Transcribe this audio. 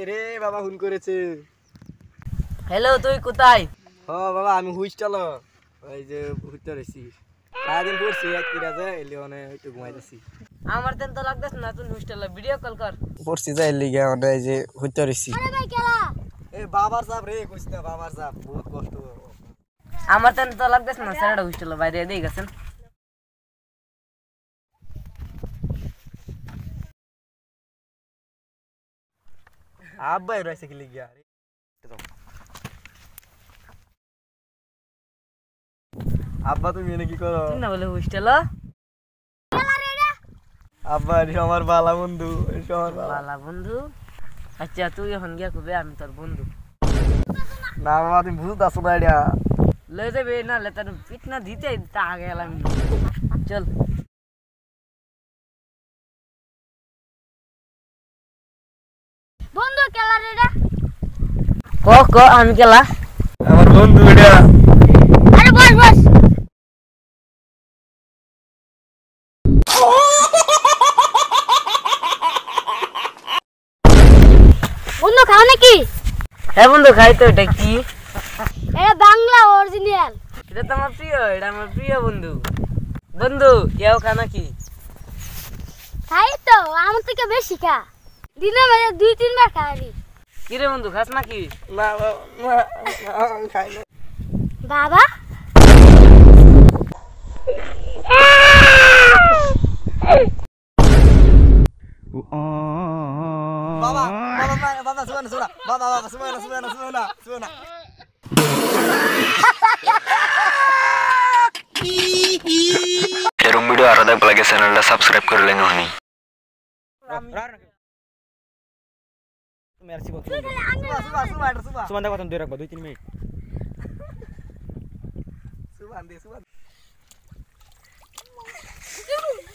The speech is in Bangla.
রে বাবা ফোন করেছে। হ্যালো, তুই কোথায়? বাবা আমি হুইস্টাল ওই যে হুইতে রয়েছি সারাদিন পড়ছি এক কিরা যায় এলি মানে একটু ঘুমাইতেছি। আমার তেন তো লাগতেছ না, তুই হোস্টেলে ভিডিও কল কর। পড়ছি যাই লিগে মানে এই যে হুইতে রয়েছি। বাবার চাপ রে কইছ না, বাবার চাপ বহুত কষ্ট। আমার তেন তো লাগতেছ না, স্যারটা হোস্টেলে বাইরে দিয়ে গেছেন। আব্বাই রয়েছে কি লিগিয়া আব্বা তুমি এনে কি করো? তুই না বলে হোস্টেল আব্বা এটা আমার বালা বন্ধু, এটা আমার বালা বন্ধু। আচ্ছা তুই এখন গিয়া কবে আমি তোর বন্ধু। না বাবা তুমি বুঝতে আসো না এটা। লয়ে যাবে না লে তোর পিট না দিতে তা আগে গেলাম। চল বন্ধু কেলা রেডা ক ক আমি কেলা আমার বন্ধু এটা। আরে বস বস বন্ধু খাও নাকি? হ্যাঁ বন্ধু খাই তো। এটা কি? এটা বাংলা অরিজিনাল। এটা তো আমার প্রিয়, এটা আমার প্রিয় বন্ধু। বন্ধু কেউ খানা কি? খাই তো আমার থেকে বেশি খা, দিনে মেরে 2-3 বার খাই। কিরে বন্ধু খাস নাকি? না বাবা আমি খাই না। বাবা বাবা বাবা বাবা শুনো শুনো বাবা বাবা শুনো শুনো শুনো শুনো। এরকম ভিডিও আরো দেখতে লাগে চ্যানেলটা সাবস্ক্রাইব করে লেন হনি। মেরসি বল সুবান দা কথা ধরে রাখবা 2-3 মিনিট। সুবান দে সুবান